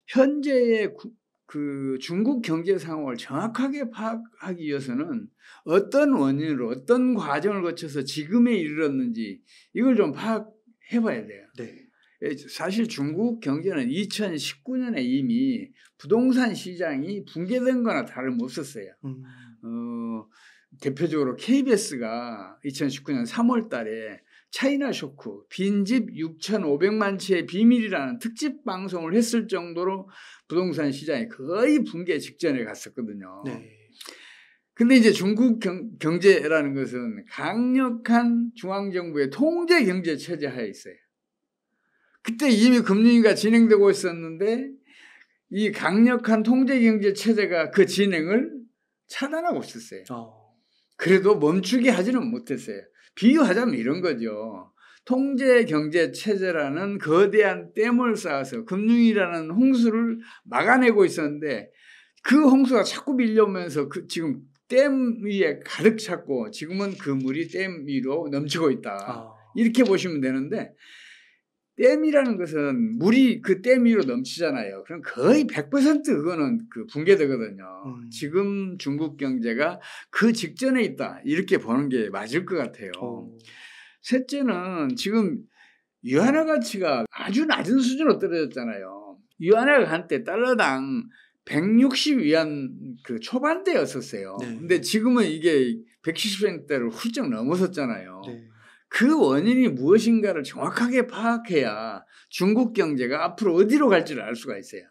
현재의 그 중국 경제 상황을 정확하게 파악하기 위해서는 어떤 원인으로 어떤 과정을 거쳐서 지금에 이르렀는지 이걸 좀 파악해 봐야 돼요. 네. 사실 중국 경제는 2019년에 이미 부동산 시장이 붕괴된 거나 다름없었어요. 대표적으로 KBS가 2019년 3월 달에 차이나 쇼크, 빈집 6,500만 채의 비밀이라는 특집 방송을 했을 정도로 부동산 시장이 거의 붕괴 직전에 갔었거든요. 네. 근데 이제 중국 경제라는 것은 강력한 중앙정부의 통제 경제 체제 하에 있어요. 그때 이미 금융위기가 진행되고 있었는데 이 강력한 통제 경제 체제가 그 진행을 차단하고 있었어요. 그래도 멈추게 하지는 못했어요. 비유하자면 이런 거죠. 통제 경제 체제라는 거대한 댐을 쌓아서 금융이라는 홍수를 막아내고 있었는데 그 홍수가 자꾸 밀려오면서 지금 댐 위에 가득 찼고 지금은 그 물이 댐 위로 넘치고 있다. 이렇게 보시면 되는데 댐이라는 것은 물이 그 댐 위로 넘치잖아요. 그럼 거의 100% 그거는 그 붕괴되거든요. 지금 중국 경제가 그 직전에 있다. 이렇게 보는 게 맞을 것 같아요. 셋째는 지금 위안화 가치가 아주 낮은 수준으로 떨어졌잖아요. 위안화가 한때 달러당 160위안 그 초반대였었어요. 네. 근데 지금은 이게 170엔대를 훌쩍 넘어섰잖아요. 네. 그 원인이 무엇인가를 정확하게 파악해야 중국 경제가 앞으로 어디로 갈지를 알 수가 있어요.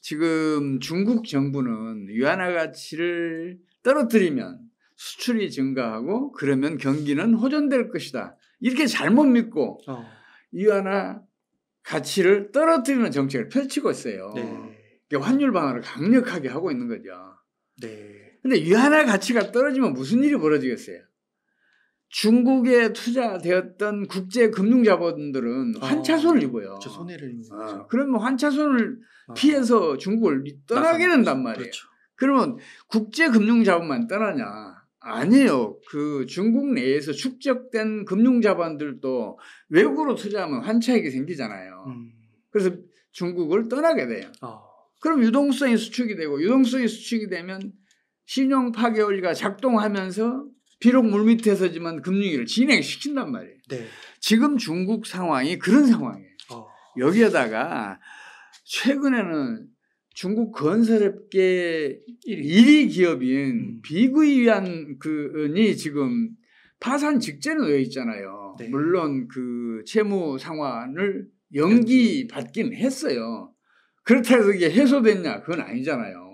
지금 중국 정부는 위안화 가치를 떨어뜨리면 수출이 증가하고 그러면 경기는 호전될 것이다. 이렇게 잘못 믿고 위안화 가치를 떨어뜨리는 정책을 펼치고 있어요. 네. 환율 방어를 강력하게 하고 있는 거죠. 네. 근데 위안화 가치가 떨어지면 무슨 일이 벌어지겠어요? 중국에 투자되었던 국제 금융 자본들은 환차손을 입어요. 그렇죠. 손해를 입는 거죠. 그러면 환차손을 피해서 중국을 떠나게 된단 말이에요. 그렇죠. 그러면 국제 금융 자본만 떠나냐? 아니에요. 그 중국 내에서 축적된 금융 자본들도 외국으로 투자하면 환차익이 생기잖아요. 그래서 중국을 떠나게 돼요. 그럼 유동성이 수축이 되고 유동성이 수축이 되면 신용 파괴 원리가 작동하면서 비록 물밑에서지만 금융위기를 진행시킨단 말이에요. 네. 지금 중국 상황이 그런 상황이에요. 여기에다가 최근에는 중국 건설업계 1위 기업인 비구이위안이 지금 파산 직전에 놓여 있잖아요. 네. 물론 그 채무 상환을 연기받긴 했어요. 그렇다고 해서 이게 해소됐냐? 그건 아니잖아요.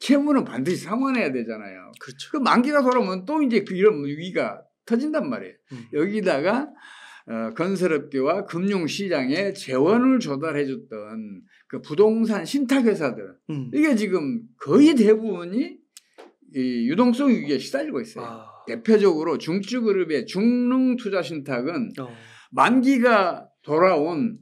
채무는 반드시 상환해야 되잖아요. 그렇죠. 그 만기가 돌아오면 또 이제 이런 위기가 터진단 말이에요. 여기다가 건설업계와 금융시장에 재원을 조달해줬던 그 부동산 신탁회사들 이게 지금 거의 대부분이 이 유동성 위기에 시달리고 있어요. 대표적으로 중추그룹의 중릉투자신탁은 만기가 돌아온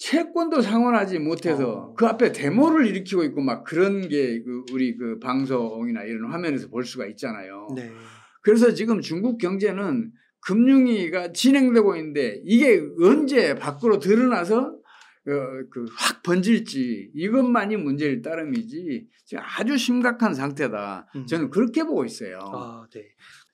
채권도 상환하지 못해서 그 앞에 데모를 일으키고 있고 막 그런 게 우리 그 방송이나 이런 화면에서 볼 수가 있잖아요. 네. 그래서 지금 중국 경제는 금융위기가 진행되고 있는데 이게 언제 밖으로 드러나서 확 번질지 이것만이 문제일 따름이지 지금 아주 심각한 상태다. 저는 그렇게 보고 있어요. 네.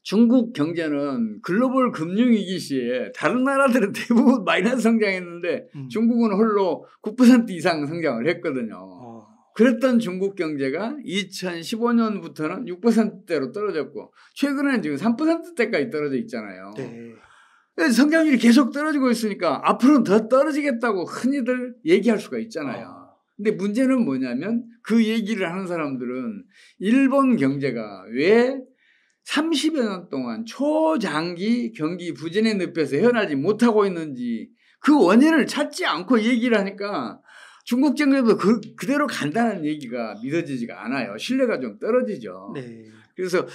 중국 경제는 글로벌 금융위기 시에 다른 나라들은 대부분 마이너스 성장했는데 중국은 홀로 9% 이상 성장을 했거든요. 그랬던 중국 경제가 2015년부터는 6%대로 떨어졌고 최근에는 지금 3%대까지 떨어져 있잖아요. 네. 성장률이 계속 떨어지고 있으니까 앞으로는 더 떨어지겠다고 흔히들 얘기할 수가 있잖아요. 근데 문제는 뭐냐면 그 얘기를 하는 사람들은 일본 경제가 왜 30여 년 동안 초장기 경기 부진의 늪에서 헤어나지 못하고 있는지 그 원인을 찾지 않고 얘기를 하니까 중국 경제도 그대로 간다는 얘기가 믿어지지가 않아요. 신뢰가 좀 떨어지죠. 네. 그래서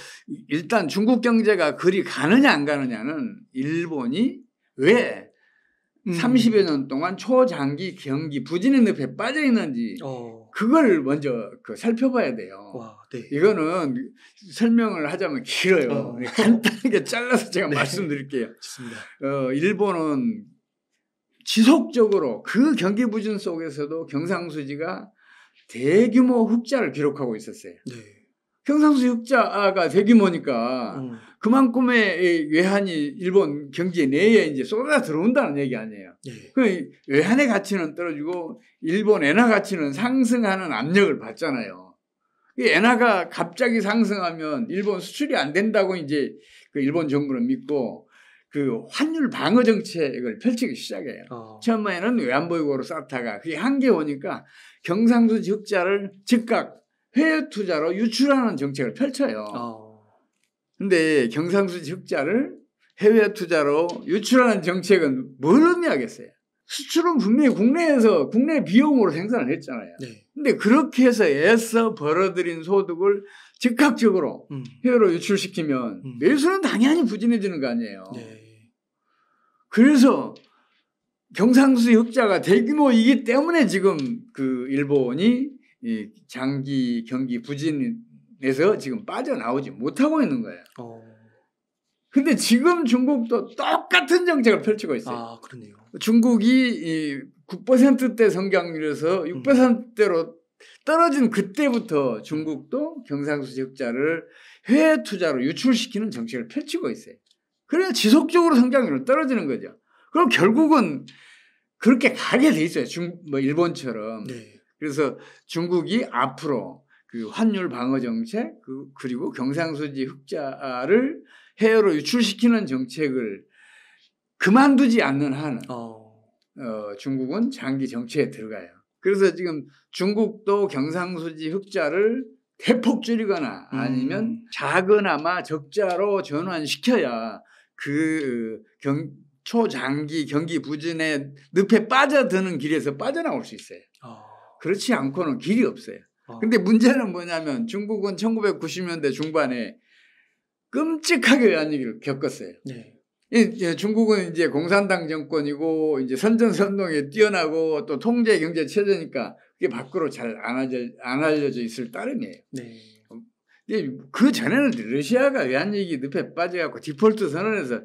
일단 중국 경제가 그리 가느냐 안 가느냐는 일본이 왜 30여 년 동안 초장기 경기 부진의 늪에 빠져 있는지 그걸 먼저 살펴봐야 돼요. 네. 이거는 설명을 하자면 길어요. 간단하게 잘라서 제가 네. 말씀드릴게요. 좋습니다. 일본은 지속적으로 그 경기 부진 속에서도 경상수지가 대규모 흑자를 기록하고 있었어요. 네. 경상수지 흑자가 대규모니까 그만큼의 외환이 일본 경제 내에 이제 쏟아 들어온다는 얘기 아니에요. 네. 그 외환의 가치는 떨어지고 일본 엔화 가치는 상승하는 압력을 받잖아요. 이 엔화가 갑자기 상승하면 일본 수출이 안 된다고 이제 그 일본 정부는 믿고 그 환율 방어 정책을 펼치기 시작해요. 처음에는 외환보유고로 쌓다가 그게 한계 오니까 경상수지 흑자를 즉각 해외 투자로 유출하는 정책을 펼쳐요. 근데 경상수지 흑자를 해외 투자로 유출하는 정책은 뭘 의미하겠어요? 수출은 분명히 국내에서 국내 비용으로 생산을 했잖아요. 네. 근데 그렇게 해서 애써 벌어들인 소득을 즉각적으로 해외로 유출시키면 내수는 당연히 부진해지는 거 아니에요. 네. 그래서 경상수지 흑자가 대규모이기 때문에 지금 그 일본이 이 장기 경기 부진에서 지금 빠져나오지 못하고 있는 거예요. 근데 지금 중국도 똑같은 정책을 펼치고 있어요. 아, 그러네요. 중국이 9%대 성장률에서 6%대로 떨어진 그때부터 중국도 경상수지 흑자를 해외 투자로 유출시키는 정책을 펼치고 있어요. 그래야 지속적으로 성장률은 떨어지는 거죠. 그럼 결국은 그렇게 가게 돼 있어요. 일본처럼. 네. 그래서 중국이 앞으로 그 환율 방어 정책 그리고 경상수지 흑자를 해외로 유출시키는 정책을 그만두지 않는 한은 중국은 장기 정체에 들어가요. 그래서 지금 중국도 경상수지 흑자를 대폭 줄이거나 아니면 작거나마 적자로 전환시켜야 그 초장기 경기 부진의 늪에 빠져드는 길에서 빠져나올 수 있어요. 그렇지 않고는 길이 없어요. 근데 문제는 뭐냐면 중국은 1990년대 중반에 끔찍하게 외환위기를 겪었어요. 네. 중국은 이제 공산당 정권이고 이제 선전선동에 뛰어나고 또 통제 경제 체제니까 그게 밖으로 잘 안 알려져 있을 따름이에요. 네. 그 전에는 러시아가 외환위기 늪에 빠져갖고 디폴트 선언해서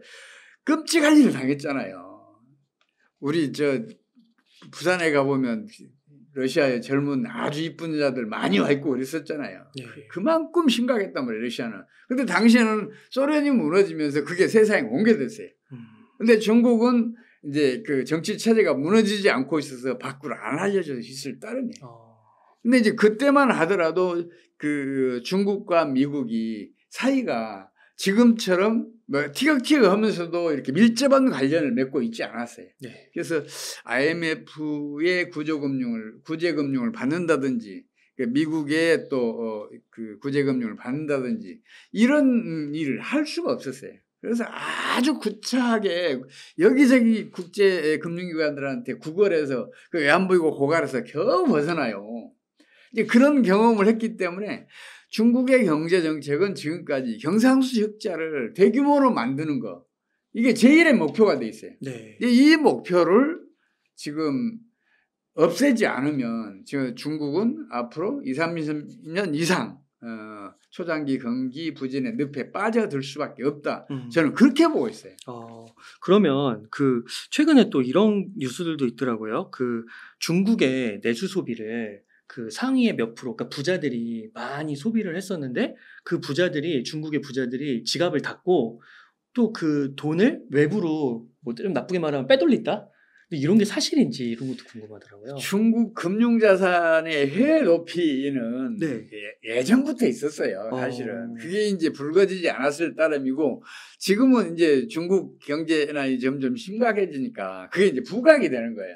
끔찍한 일을 당했잖아요. 우리 부산에 가보면 러시아의 젊은 아주 이쁜 여자들 많이 와 있고 그랬었잖아요. 네. 그만큼 심각했단 말이에요, 러시아는. 근데 당시에는 소련이 무너지면서 그게 세상에 옮겨졌어요. 근데 중국은 이제 그 정치 체제가 무너지지 않고 있어서 밖으로 안 알려져 있을 따름이에요. 근데 이제 그때만 하더라도 그 중국과 미국이 사이가 지금처럼 뭐 티격태격 하면서도 이렇게 밀접한 관련을 맺고 있지 않았어요. 네. 그래서 IMF의 구제금융을 받는다든지 미국의 또 그 구제금융을 받는다든지 이런 일을 할 수가 없었어요. 그래서 아주 구차하게 여기저기 국제 금융기관들한테 구걸해서 그 외환보유고 고갈에서 겨우 벗어나요. 이제 그런 경험을 했기 때문에 중국의 경제 정책은 지금까지 경상수지 흑자를 대규모로 만드는 거 이게 제1의 목표가 돼 있어요. 네. 이 목표를 지금 없애지 않으면 중국은 앞으로 20-30년 이상 초장기 경기 부진의 늪에 빠져들 수밖에 없다. 저는 그렇게 보고 있어요. 그러면 그 최근에 또 이런 뉴스들도 있더라고요. 그 중국의 내수 소비를 그 상위의 몇 프로, 그러니까 부자들이 많이 소비를 했었는데 그 중국의 부자들이 지갑을 닫고 또 그 돈을 외부로 뭐 좀 나쁘게 말하면 빼돌린다? 근데 이런 게 사실인지 이런 것도 궁금하더라고요. 중국 금융자산의 해외 높이는 네. 예전부터 있었어요. 사실은. 그게 이제 불거지지 않았을 따름이고 지금은 이제 중국 경제나 점점 심각해지니까 그게 이제 부각이 되는 거예요.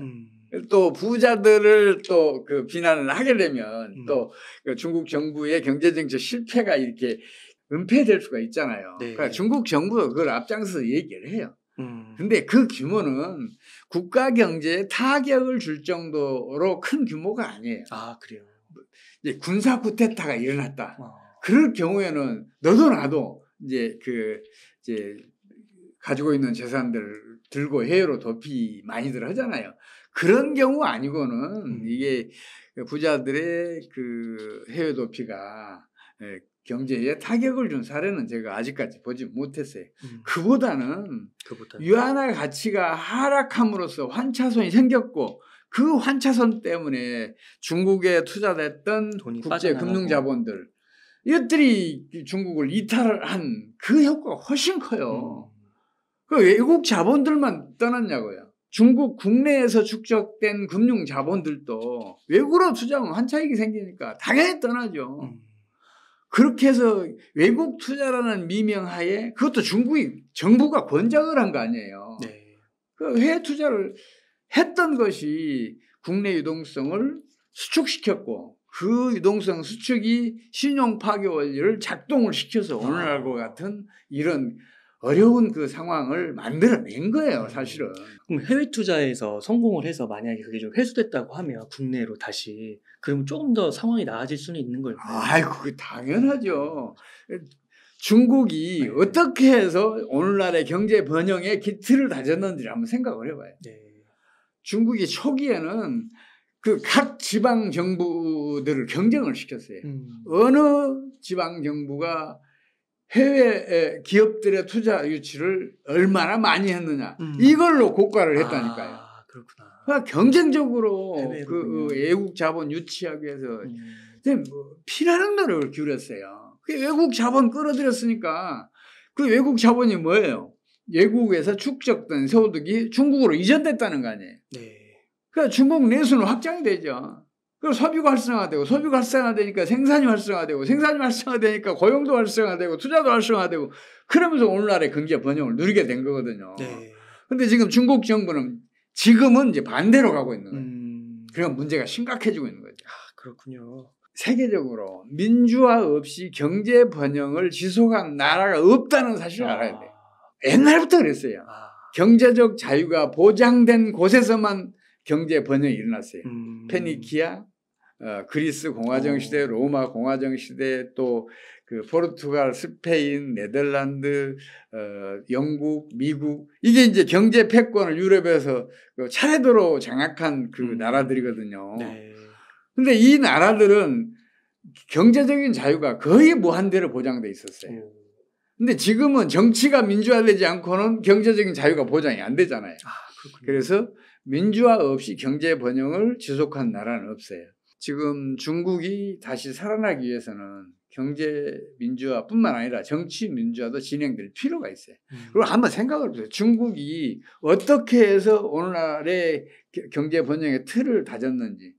또 부자들을 또 그 비난을 하게 되면 또 중국 정부의 경제정책 실패가 이렇게 은폐될 수가 있잖아요. 네. 그러니까 중국 정부가 그걸 앞장서서 얘기를 해요. 근데 그 규모는 국가 경제에 타격을 줄 정도로 큰 규모가 아니에요. 아, 그래요? 이제 군사 쿠데타가 일어났다. 그럴 경우에는 너도 나도 이제 가지고 있는 재산들을 들고 해외로 도피 많이들 하잖아요. 그런 경우 아니고는 이게 부자들의 그 해외 도피가 경제에 타격을 준 사례는 제가 아직까지 보지 못했어요. 그보다는 위안화 가치가 하락함으로써 환차손이 생겼고 그 환차손 때문에 중국에 투자됐던 국제 금융자본들 이것들이 중국을 이탈한 그 효과가 훨씬 커요. 그 외국 자본들만 떠났냐고요. 중국 국내에서 축적된 금융 자본들도 외국으로 투자하면 환차익이 생기니까 당연히 떠나죠. 그렇게 해서 외국 투자라는 미명하에 그것도 중국이 정부가 권장을 한 거 아니에요. 네. 그 해외 투자를 했던 것이 국내 유동성을 수축시켰고 그 유동성 수축이 신용 파괴 원리를 작동을 시켜서 오늘날과 같은 이런 어려운 그 상황을 만들어낸 거예요, 사실은. 그럼 해외 투자에서 성공을 해서 만약에 그게 좀 회수됐다고 하면 국내로 다시 그러면 조금 더 상황이 나아질 수는 있는 걸까요? 아이고, 그게 당연하죠. 중국이 어떻게 해서 오늘날의 경제 번영의 기틀을 다졌는지 한번 생각을 해봐요. 네. 중국이 초기에는 그 각 지방 정부들을 경쟁을 시켰어요. 어느 지방 정부가 해외 기업들의 투자 유치를 얼마나 많이 했느냐 이걸로 고가를 했다니까요. 그렇구나. 그러니까 경쟁적으로 그 외국 자본 유치하기 위해서 뭐 피나는 노력을 기울였어요. 그 외국 자본 끌어들였으니까 그 외국 자본이 뭐예요? 외국에서 축적된 소득이 중국으로 이전됐다는 거 아니에요. 네. 그러니까 중국 내수는 확장이 되죠. 그리고 소비가 활성화되고 소비가 활성화되니까 생산이 활성화되고 생산이 활성화되니까 고용도 활성화되고 투자도 활성화되고 그러면서 오늘날의 경제 번영을 누리게 된 거거든요. 그런데 지금 중국 정부는 지금은 이제 반대로 가고 있는 거예요. 그러니까 문제가 심각해지고 있는 거죠. 그렇군요. 세계적으로 민주화 없이 경제 번영을 지속한 나라가 없다는 사실을 알아야 돼요. 옛날부터 그랬어요. 경제적 자유가 보장된 곳에서만 경제 번영이 일어났어요. 페니키아, 그리스 공화정 시대, 로마 공화정 시대, 또 그 포르투갈, 스페인, 네덜란드, 영국, 미국 이게 이제 경제 패권을 유럽에서 차례대로 장악한 그 나라들이거든요. 그런데 이 나라들은 경제적인 자유가 거의 무한대로 보장돼 있었어요. 근데 지금은 정치가 민주화되지 않고는 경제적인 자유가 보장이 안 되잖아요. 그래서 민주화 없이 경제 번영을 지속한 나라는 없어요. 지금 중국이 다시 살아나기 위해서는 경제 민주화뿐만 아니라 정치 민주화도 진행될 필요가 있어요. 그리고 한번 생각을 해보세요. 중국이 어떻게 해서 오늘날의 경제 번영의 틀을 다졌는지.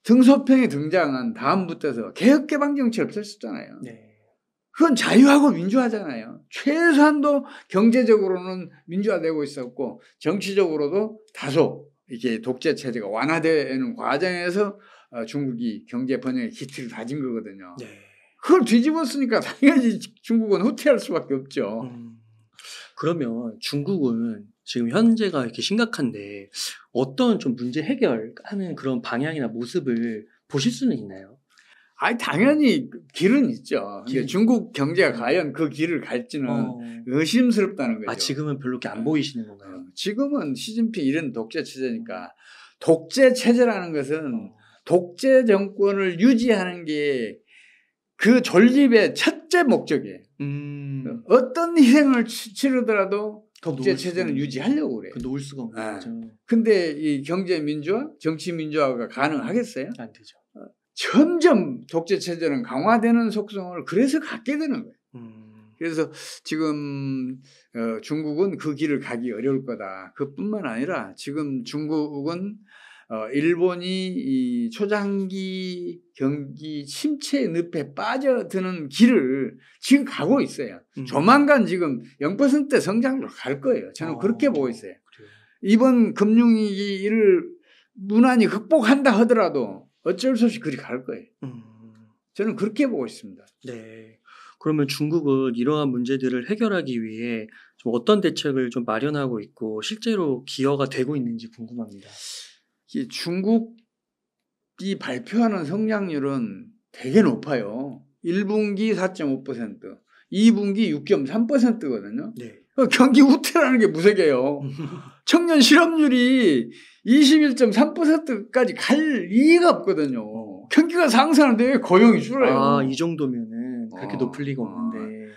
등소평이 등장한 다음부터서 개혁개방 정치 없었잖아요. 그건 자유하고 민주화잖아요. 최소한도 경제적으로는 민주화되고 있었고 정치적으로도 다소 이렇게 독재 체제가 완화되는 과정에서 중국이 경제 번영의 기틀을 다진 거거든요. 그걸 뒤집었으니까 당연히 중국은 후퇴할 수밖에 없죠. 그러면 중국은 지금 현재가 이렇게 심각한데 어떤 좀 문제 해결하는 그런 방향이나 모습을 보실 수는 있나요? 아니 당연히 길은 있죠. 근데 중국 경제가 과연 그 길을 갈지는 의심스럽다는 거죠. 지금은 별로 이렇게 안 보이시는 건가요? 지금은 시진핑 이런 독재 체제니까 독재 체제라는 것은 독재 정권을 유지하는 게 그 존립의 첫째 목적이에요. 어떤 희생을 치르더라도 독재 체제는 유지하려고 그래요. 놓을 수가 없는 거죠. 근데 이 경제 민주화, 정치 민주화가 가능하겠어요? 안 되죠. 점점 독재 체제는 강화되는 속성을 그래서 갖게 되는 거예요. 그래서 지금 중국은 그 길을 가기 어려울 거다. 그뿐만 아니라 지금 중국은 일본이 이 초장기 경기 침체 늪에 빠져드는 길을 지금 가고 있어요. 조만간 지금 0% 성장으로 갈 거예요. 저는 그렇게 보고 있어요. 그래요. 이번 금융위기를 무난히 극복한다 하더라도 어쩔 수 없이 그리 갈 거예요. 저는 그렇게 보고 있습니다. 네. 그러면 중국은 이러한 문제들을 해결하기 위해 좀 어떤 대책을 좀 마련하고 있고 실제로 기여가 되고 있는지 궁금합니다. 중국이 발표하는 성장률은 되게 높아요. 1분기 4.5%, 2분기 6.3%거든요. 네. 경기 후퇴라는 게 무색해요. 청년 실업률이 21.3%까지 갈 이유가 없거든요. 경기가 상승하는데 왜 고용이 줄어요? 이 정도면은 그렇게 높을 리가 없는데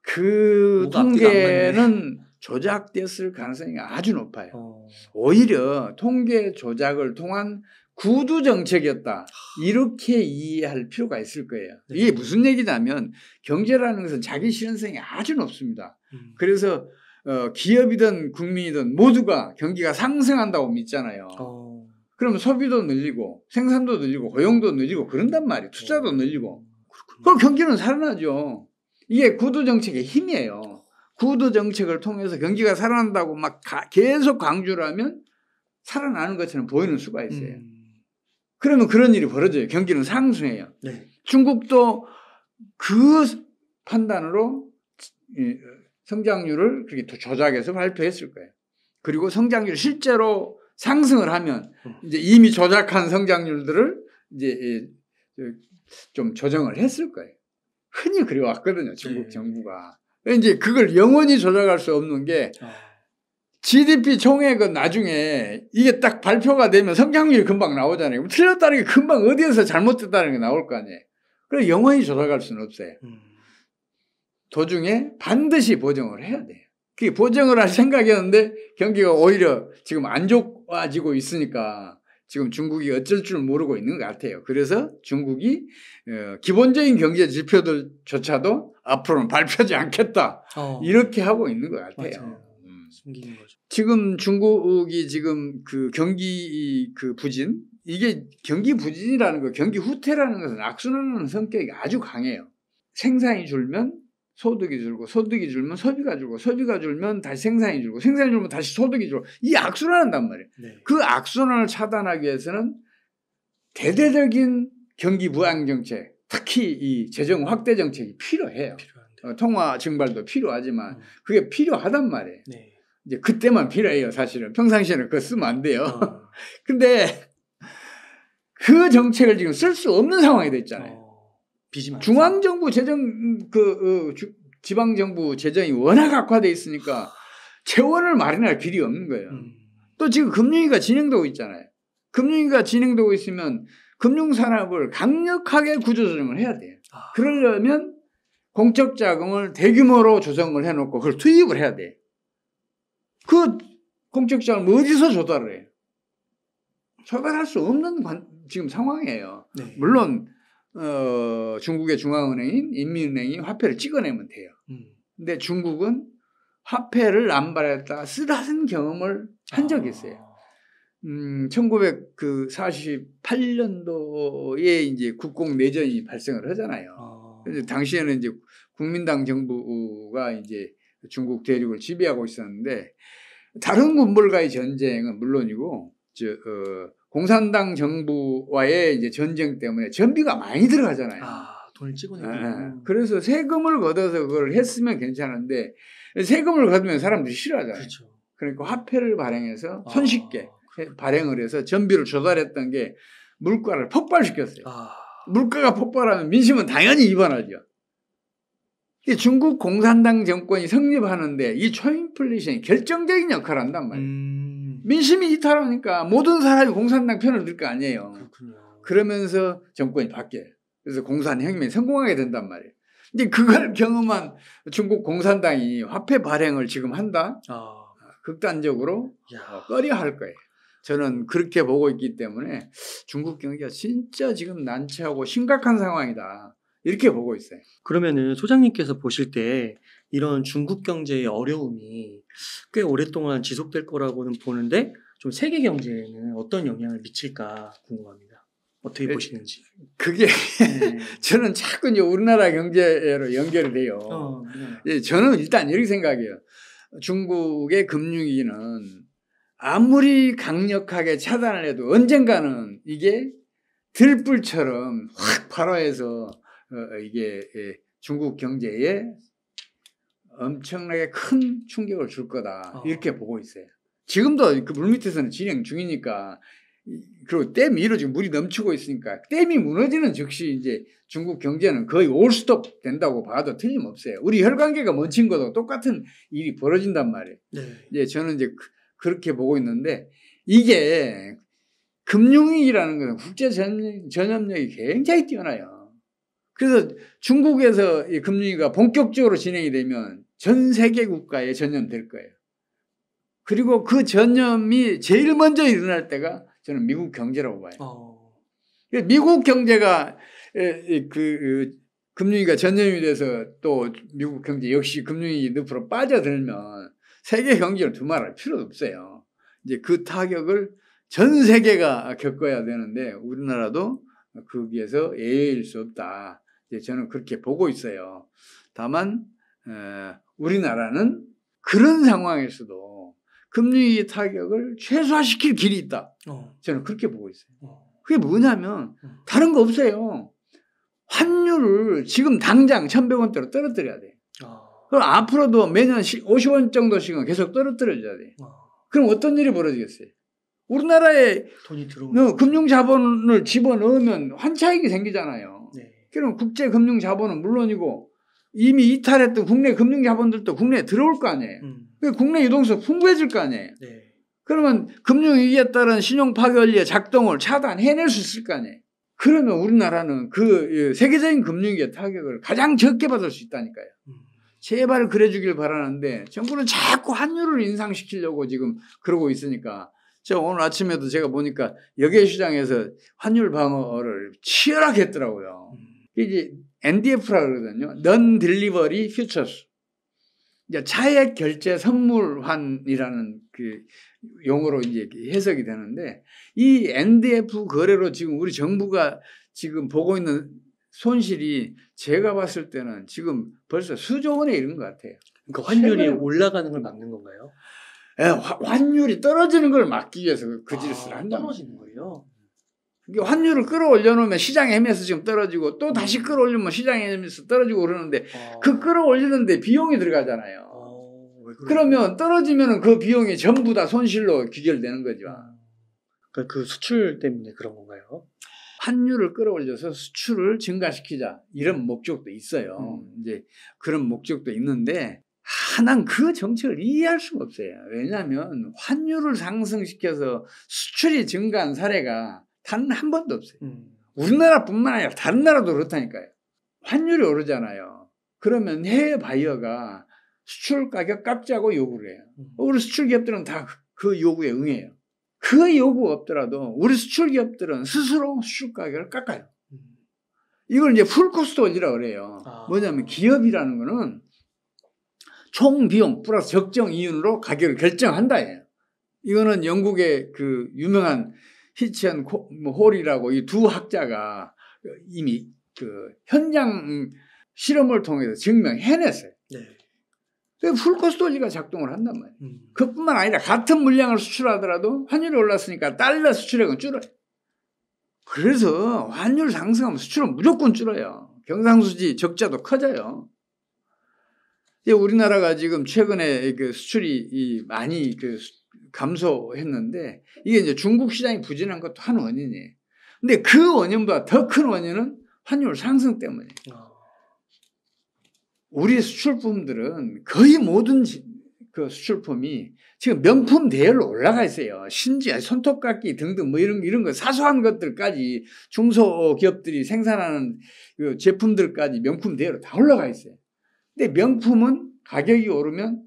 그 뭐가 앞뒤가 안 통계는 조작됐을 가능성이 아주 높아요. 오히려 통계 조작을 통한 구두 정책이었다. 이렇게 이해할 필요가 있을 거예요. 네. 이게 무슨 얘기냐면 경제라는 것은 자기 실현성이 아주 높습니다. 그래서 기업이든 국민이든 모두가 경기가 상승한다고 믿잖아요. 그러면 소비도 늘리고 생산도 늘리고 고용도 늘리고 그런단 말이에요. 투자도 늘리고. 그럼 경기는 살아나죠. 이게 구두 정책의 힘이에요. 구두 정책을 통해서 경기가 살아난다고 막 계속 강조를 하면 살아나는 것처럼 보이는 수가 있어요. 그러면 그런 일이 벌어져요. 경기는 상승해요. 네. 중국도 그 판단으로 성장률을 그렇게 조작해서 발표했을 거예요. 그리고 성장률이 실제로 상승을 하면 이제 이미 조작한 성장률들을 이제 좀 조정을 했을 거예요. 흔히 그래왔거든요. 중국 정부가. 이제 그걸 영원히 조작할 수 없는 게 GDP 총액은 나중에 이게 딱 발표가 되면 성장률이 금방 나오잖아요. 틀렸다는 게 금방 어디에서 잘못됐다는 게 나올 거 아니에요. 그래서 영원히 조작할 수는 없어요. 도중에 반드시 보정을 해야 돼요. 그게 보정을 할 생각이었는데 경기가 오히려 지금 안 좋아지고 있으니까 지금 중국이 어쩔 줄 모르고 있는 것 같아요. 그래서 중국이 기본적인 경제 지표들조차도 앞으로는 발표하지 않겠다. 이렇게 하고 있는 것 같아요. 숨기는 거죠. 지금 중국이 지금 그 경기 그 부진, 이게 경기 부진이라는 거, 경기 후퇴라는 것은 악순환하는 성격이 아주 강해요. 생산이 줄면 소득이 줄고, 소득이 줄면 소비가 줄고, 소비가 줄면 다시 생산이 줄고, 생산이 줄면 다시 소득이 줄고, 이 악순환한단 말이에요. 네. 그 악순환을 차단하기 위해서는 대대적인 경기 부양 정책, 특히 이 재정 확대 정책이 필요해요. 통화 증발도 필요하지만 그게 필요하단 말이에요. 네. 이제 그때만 필요해요, 사실은. 평상시에는 그거 쓰면 안 돼요. 근데 그 정책을 지금 쓸 수 없는 상황이 됐잖아요. 중앙정부 재정, 지방정부 재정이 워낙 악화되어 있으니까 재원을 마련할 길이 없는 거예요. 또 지금 금융위기가 진행되고 있잖아요. 금융위기가 진행되고 있으면 금융산업을 강력하게 구조조정을 해야 돼요. 그러려면 공적 자금을 대규모로 조성을 해놓고 그걸 투입을 해야 돼요. 그 공적 자금을 어디서 조달을 해요? 조달할 수 없는 지금 상황이에요. 네. 물론 중국의 중앙은행인 인민은행이 화폐를 찍어내면 돼요. 근데 중국은 화폐를 안 발행했다가 쓰라는 경험을 한 적이 있어요. 1948년도에 이제 국공 내전이 발생을 하잖아요. 당시에는 이제 국민당 정부가 이제 중국 대륙을 지배하고 있었는데 다른 군벌과의 전쟁은 물론이고 공산당 정부와의 이제 전쟁 때문에 전비가 많이 들어가잖아요. 돈을 찍어내고. 그래서 세금을 걷어서 그걸 했으면 괜찮은데 세금을 걷으면 사람들이 싫어하잖아요. 그렇죠. 그러니까 화폐를 발행해서 손쉽게 발행을 해서 전비를 조달했던 게 물가를 폭발시켰어요. 물가가 폭발하면 민심은 당연히 위반하죠. 중국 공산당 정권이 성립하는데 이 초인플레이션이 결정적인 역할을 한단 말이에요. 민심이 이탈하니까 모든 사람이 공산당 편을 들 거 아니에요. 그렇군요. 그러면서 정권이 바뀌어요. 그래서 공산혁명이 성공하게 된단 말이에요. 이제 그걸 경험한 중국 공산당이 화폐 발행을 지금 한다? 극단적으로 꺼려할 거예요. 저는 그렇게 보고 있기 때문에 중국 경기가 진짜 지금 난처하고 심각한 상황이다. 이렇게 보고 있어요. 그러면은 소장님께서 보실 때 이런 중국 경제의 어려움이 꽤 오랫동안 지속될 거라고는 보는데 좀 세계 경제에는 어떤 영향을 미칠까 궁금합니다. 어떻게 보시는지. 그게 저는 자꾸 이제 우리나라 경제로 연결이 돼요. 저는 일단 이렇게 생각해요. 중국의 금융위기는 아무리 강력하게 차단을 해도 언젠가는 이게 들불처럼 확 발화해서 이게 중국 경제에 엄청나게 큰 충격을 줄 거다. 이렇게 보고 있어요. 지금도 그 물밑에서는 진행 중이니까, 그리고 댐이 지금 물이 넘치고 있으니까 댐이 무너지는 즉시 이제 중국 경제는 거의 올스톱 된다고 봐도 틀림없어요. 우리 혈관계가 멈춘 것도 똑같은 일이 벌어진단 말이에요. 네. 저는 이제 그렇게 보고 있는데, 이게 금융위기라는 것은 국제 전염력이 굉장히 뛰어나요. 그래서 중국에서 이 금융위기가 본격적으로 진행이 되면 전 세계 국가에 전염될 거예요. 그리고 그 전염이 제일 먼저 일어날 때가 저는 미국 경제라고 봐요. 미국 경제가 금융위기가 전염이 돼서 또 미국 경제 역시 금융위기 늪으로 빠져들면 세계 경제를 두말할 필요도 없어요. 이제 그 타격을 전 세계가 겪어야 되는데 우리나라도 거기에서 예외일 수 없다. 이제 저는 그렇게 보고 있어요. 다만 우리나라는 그런 상황에서도 금융위기 타격을 최소화시킬 길이 있다. 저는 그렇게 보고 있어요. 그게 뭐냐면 다른 거 없어요. 환율을 지금 당장 1,100원대로 떨어뜨려야 돼. 그럼 앞으로도 매년 50원 정도씩은 계속 떨어뜨려줘야 돼. 그럼 어떤 일이 벌어지겠어요? 우리나라에 돈이 들어오는 금융 자본을 집어넣으면 환차익이 생기잖아요. 네. 그럼 국제 금융 자본은 물론이고 이미 이탈했던 국내 금융 자본들도 국내에 들어올 거 아니에요. 국내 유동성 풍부해질 거 아니에요. 네. 그러면 금융 위기에 따른 신용 파괴 작동을 차단해낼 수 있을 거 아니에요. 그러면 우리나라는 그 세계적인 금융위기의 타격을 가장 적게 받을 수 있다니까요. 제발 그래주길 바라는데 정부는 자꾸 환율을 인상시키려고 지금 그러고 있으니까 저 오늘 아침에도 제가 보니까 여객시장에서 환율 방어를 치열하게 했더라고요. 이게 NDF라고 그러거든요. Non-Delivery Futures. 차액 결제 선물환이라는 그 용어로 이제 해석이 되는데 이 NDF 거래로 지금 우리 정부가 지금 보고 있는 손실이 제가 봤을 때는 지금 벌써 수조 원에 이른 것 같아요. 그러니까 환율이 올라가는 걸 막는 건가요? 네, 환율이 떨어지는 걸 막기 위해서 그 짓을 한다. 떨어지는 거예요? 환율을 끌어올려놓으면 시장에 헤매서 지금 떨어지고 또 다시 끌어올리면 시장에 헤매서 떨어지고 그러는데 그 끌어올리는데 비용이 들어가잖아요. 그러면 떨어지면 그 비용이 전부 다 손실로 귀결되는 거죠. 그러니까 그 수출 때문에 그런 건가요? 환율을 끌어올려서 수출을 증가시키자 이런 목적도 있어요. 이제 그런 목적도 있는데 난 그 정책을 이해할 수가 없어요. 왜냐하면 환율을 상승시켜서 수출이 증가한 사례가 단 한 번도 없어요. 우리나라뿐만 아니라 다른 나라도 그렇다니까요. 환율이 오르잖아요. 그러면 해외 바이어가 수출 가격 깎자고 요구를 해요. 우리 수출 기업들은 다 그 요구에 응해요. 그 요구가 없더라도 우리 수출 기업들은 스스로 수출 가격을 깎아요. 이걸 이제 풀코스트 원리라고 그래요. 뭐냐면 기업이라는 거는 총 비용 플러스 적정 이윤으로 가격을 결정한다예요. 이거는 영국의 그 유명한 히치언 홀이라고 이 두 학자가 이미 그 현장 실험을 통해서 증명해냈어요. 네. 풀코스트 원리가 작동을 한단 말이에요. 그뿐만 아니라 같은 물량을 수출하더라도 환율이 올랐으니까 달러 수출액은 줄어요. 그래서 환율 상승하면 수출은 무조건 줄어요. 경상수지 적자도 커져요. 우리나라가 지금 최근에 그 수출이 많이 그 감소했는데 이게 이제 중국 시장이 부진한 것도 한 원인이에요. 근데 그 원인보다 더 큰 원인은 환율 상승 때문이에요. 우리 수출품들은 거의 모든 그 수출품이 지금 명품 대열로 올라가 있어요. 심지어 손톱깎이 등등 뭐 이런 거 사소한 것들까지 중소기업들이 생산하는 그 제품들까지 명품 대열로 다 올라가 있어요. 근데 명품은 가격이 오르면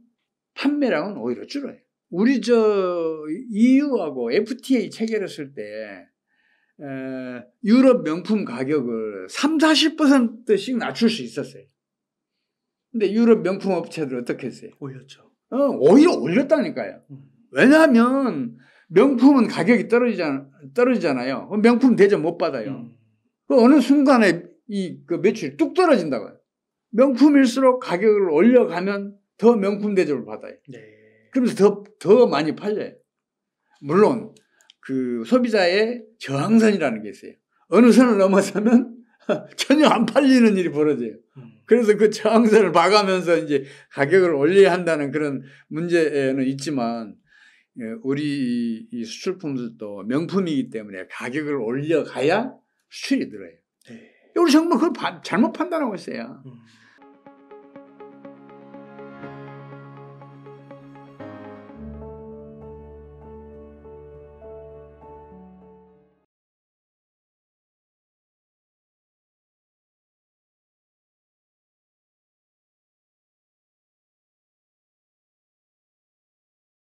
판매량은 오히려 줄어요. 우리 EU하고 FTA 체결했을 때 유럽 명품 가격을 30-40%씩 낮출 수 있었어요. 근데 유럽 명품 업체들 어떻게 했어요? 올렸죠. 오히려 올렸다니까요. 왜냐하면 명품은 가격이 떨어지잖아요. 명품 대접 못 받아요. 어느 순간에 그 매출이 뚝 떨어진다고요. 명품일수록 가격을 올려가면 더 명품 대접을 받아요. 네. 그러면서 더 많이 팔려요. 물론 그 소비자의 저항선이라는 게 있어요. 어느 선을 넘어서면 전혀 안 팔리는 일이 벌어져요. 그래서 그 저항선을 봐가면서 이제 가격을 올려야 한다는 그런 문제는 있지만 우리 이 수출품들도 명품이기 때문에 가격을 올려가야 수출이 늘어요. 네. 우리 정부는 그걸 잘못 판단하고 있어요.